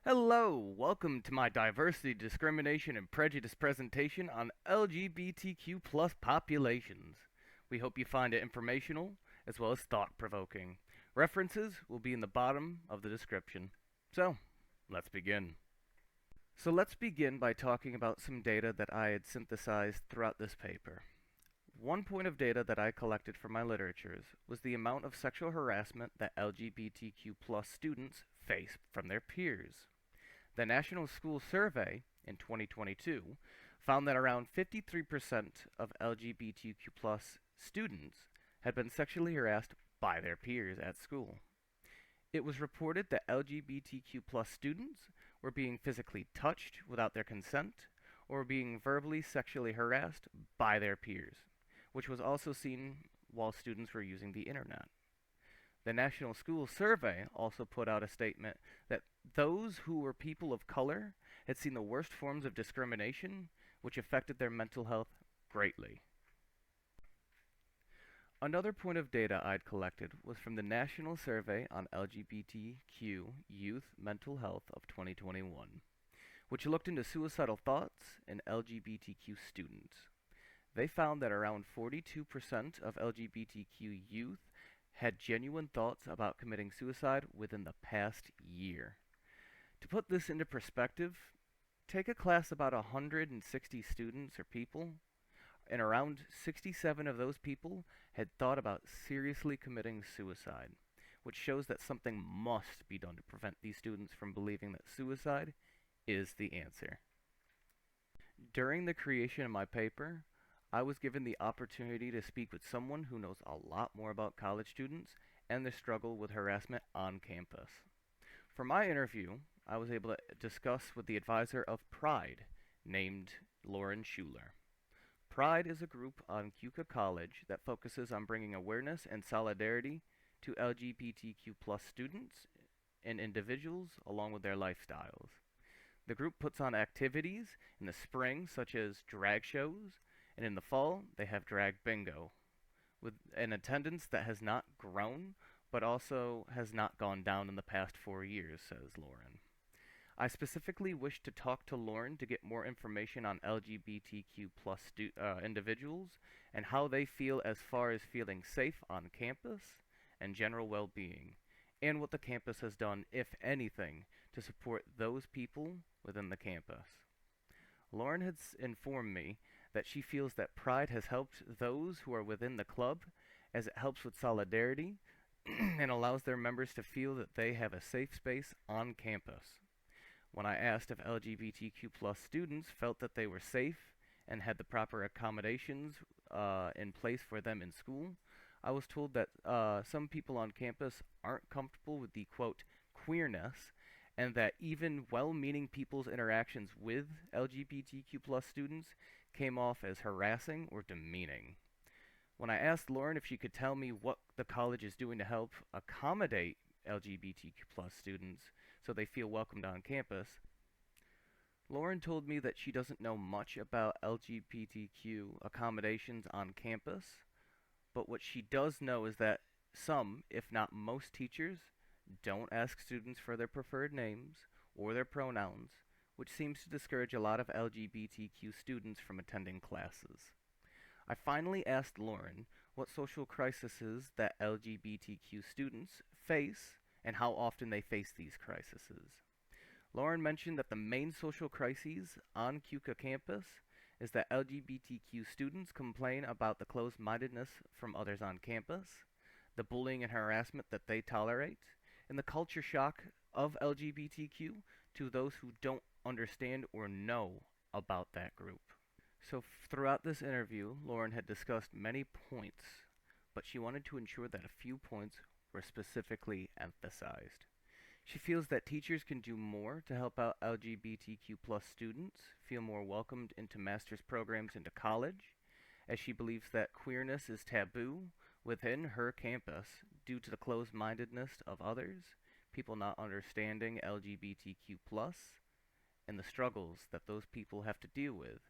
Hello, welcome to my diversity, discrimination, and prejudice presentation on LGBTQ plus populations. We hope you find it informational as well as thought-provoking. References will be in the bottom of the description. So, let's begin. Let's begin by talking about some data that I had synthesized throughout this paper. One point of data that I collected from my literatures was the amount of sexual harassment that LGBTQ plus students face from their peers. The National School Survey in 2022 found that around 53% of LGBTQ plus students had been sexually harassed by their peers at school. It was reported that LGBTQ plus students were being physically touched without their consent or being verbally sexually harassed by their peers, which was also seen while students were using the internet. The National School Survey also put out a statement that those who were people of color had seen the worst forms of discrimination, which affected their mental health greatly. Another point of data I'd collected was from the National Survey on LGBTQ Youth Mental Health of 2021, which looked into suicidal thoughts in LGBTQ students. They found that around 42% of LGBTQ youth had genuine thoughts about committing suicide within the past year. To put this into perspective, take a class about 160 students or people, and around 67 of those people had thought about seriously committing suicide, which shows that something must be done to prevent these students from believing that suicide is the answer. During the creation of my paper, I was given the opportunity to speak with someone who knows a lot more about college students and their struggle with harassment on campus. For my interview, I was able to discuss with the advisor of Pride, named Lauren Schuler. Pride is a group on Keuka College that focuses on bringing awareness and solidarity to LGBTQ plus students and individuals along with their lifestyles. The group puts on activities in the spring, such as drag shows, and in the fall, they have drag bingo, with an attendance that has not grown, but also has not gone down in the past 4 years, says Lauren. I specifically wish to talk to Lauren to get more information on LGBTQ plus individuals and how they feel as far as feeling safe on campus and general well-being, and what the campus has done, if anything, to support those people within the campus. Lauren has informed me that she feels that Pride has helped those who are within the club as it helps with solidarity and allows their members to feel that they have a safe space on campus. When I asked if LGBTQ plus students felt that they were safe and had the proper accommodations in place for them in school, I was told that some people on campus aren't comfortable with the quote queerness, and that even well-meaning people's interactions with LGBTQ plus students came off as harassing or demeaning. When I asked Lauren if she could tell me what the college is doing to help accommodate LGBTQ plus students so they feel welcomed on campus, Lauren told me that she doesn't know much about LGBTQ accommodations on campus, but what she does know is that some, if not most teachers, don't ask students for their preferred names or their pronouns, which seems to discourage a lot of LGBTQ students from attending classes. I finally asked Lauren what social crises that LGBTQ students face and how often they face these crises. Lauren mentioned that the main social crises on Keuka campus is that LGBTQ students complain about the closed-mindedness from others on campus, the bullying and harassment that they tolerate, and the culture shock of LGBTQ to those who don't understand or know about that group. So throughout this interview, Lauren had discussed many points, but she wanted to ensure that a few points were specifically emphasized. She feels that teachers can do more to help out LGBTQ plus students feel more welcomed into master's programs into college, as she believes that queerness is taboo within her campus due to the closed-mindedness of others, people not understanding LGBTQ plus, and the struggles that those people have to deal with,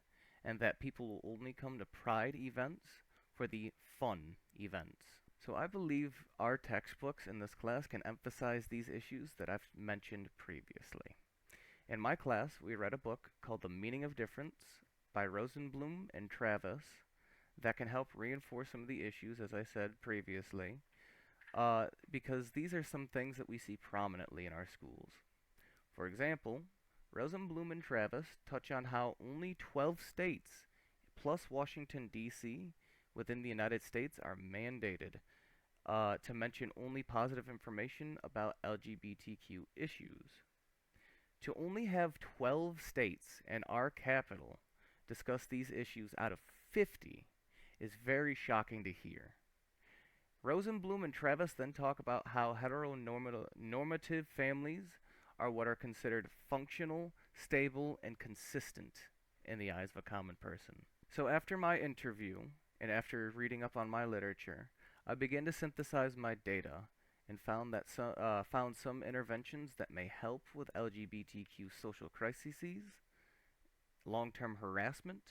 and that people will only come to Pride events for the fun events. So I believe our textbooks in this class can emphasize these issues that I've mentioned previously. In my class, we read a book called The Meaning of Difference by Rosenblum and Travis that can help reinforce some of the issues, as I said previously, because these are some things that we see prominently in our schools. For example, Rosenblum and Travis touch on how only 12 states, plus Washington, D.C., within the United States are mandated to mention only positive information about LGBTQ issues. To only have 12 states and our capital discuss these issues out of 50 is very shocking to hear. Rosenblum and Travis then talk about how heteronormative families are what are considered functional, stable, and consistent in the eyes of a common person. So after my interview, and after reading up on my literature, I began to synthesize my data and found some interventions that may help with LGBTQ social crises, long-term harassment,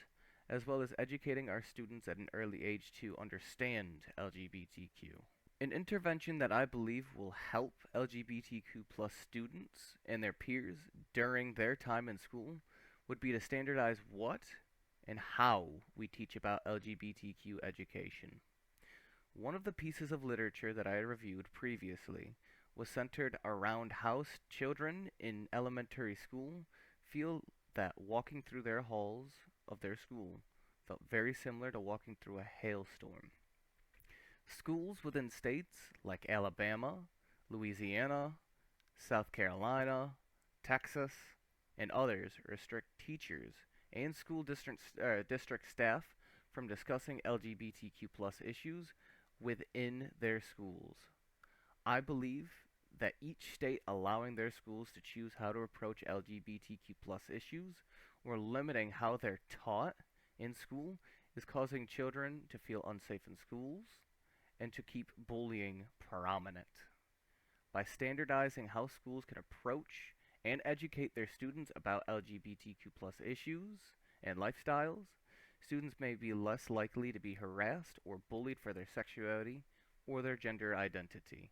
as well as educating our students at an early age to understand LGBTQ. An intervention that I believe will help LGBTQ plus students and their peers during their time in school would be to standardize what and how we teach about LGBTQ education. One of the pieces of literature that I reviewed previously was centered around how children in elementary school feel that walking through their halls of their school felt very similar to walking through a hailstorm. Schools within states like Alabama, Louisiana, South Carolina, Texas, and others restrict teachers and school district staff from discussing LGBTQ plus issues within their schools. I believe that each state allowing their schools to choose how to approach LGBTQ plus issues or limiting how they're taught in school is causing children to feel unsafe in schools and to keep bullying prominent. By standardizing how schools can approach and educate their students about LGBTQ plus issues and lifestyles, students may be less likely to be harassed or bullied for their sexuality or their gender identity.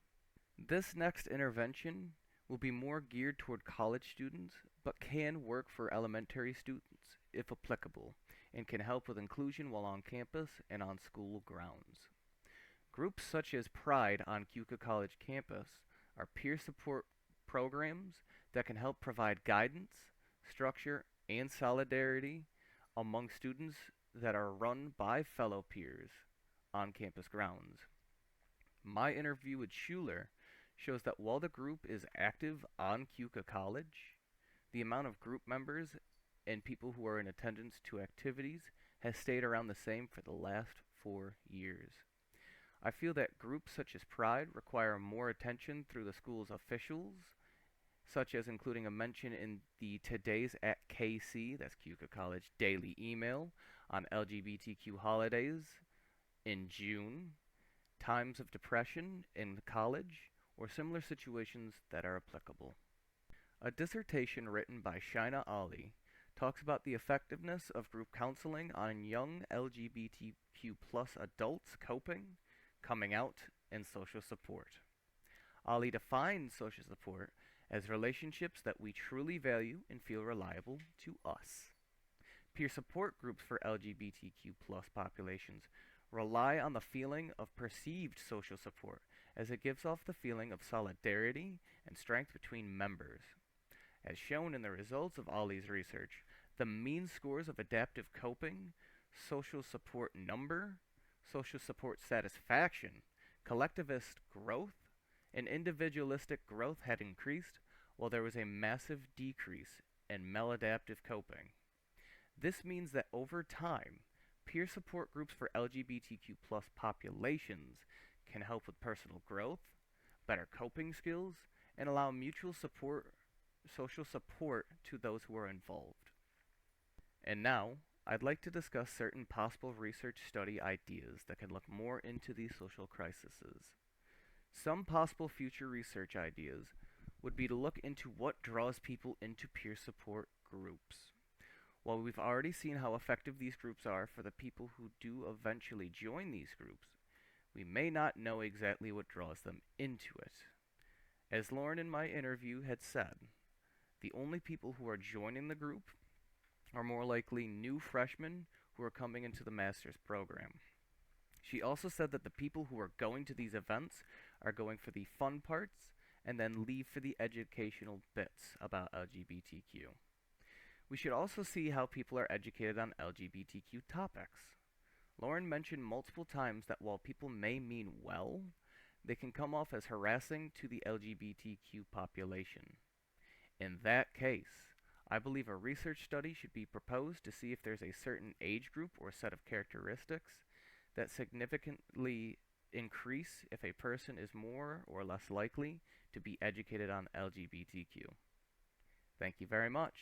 This next intervention will be more geared toward college students, but can work for elementary students if applicable, and can help with inclusion while on campus and on school grounds. Groups such as Pride on Keuka College campus are peer support programs that can help provide guidance, structure, and solidarity among students that are run by fellow peers on campus grounds. My interview with Schuler shows that while the group is active on Keuka College, the amount of group members and people who are in attendance to activities has stayed around the same for the last 4 years. I feel that groups such as Pride require more attention through the school's officials, such as including a mention in the Today's at KC, that's Keuka College, daily email on LGBTQ holidays in June, times of depression in college, or similar situations that are applicable. A dissertation written by Shainna Ali talks about the effectiveness of group counseling on young LGBTQ plus adults coping, coming out, and social support. Ali defines social support as relationships that we truly value and feel reliable to us. Peer support groups for LGBTQ plus populations rely on the feeling of perceived social support, as it gives off the feeling of solidarity and strength between members. As shown in the results of Ali's research, the mean scores of adaptive coping, social support number, social support satisfaction, collectivist growth, and individualistic growth had increased, while there was a massive decrease in maladaptive coping. This means that over time, peer support groups for LGBTQ plus populations can help with personal growth, better coping skills, and allow mutual support, social support to those who are involved. And now, I'd like to discuss certain possible research study ideas that can look more into these social crises. Some possible future research ideas would be to look into what draws people into peer support groups. While we've already seen how effective these groups are for the people who do eventually join these groups, we may not know exactly what draws them into it. As Lauren in my interview had said, The only people who are joining the group are more likely new freshmen who are coming into the master's program. She also said that the people who are going to these events are going for the fun parts and then leave for the educational bits about LGBTQ. We should also see how people are educated on LGBTQ topics. Lauren mentioned multiple times that while people may mean well, they can come off as harassing to the LGBTQ population. In that case, I believe a research study should be proposed to see if there's a certain age group or set of characteristics that significantly increase if a person is more or less likely to be educated on LGBTQ. Thank you very much.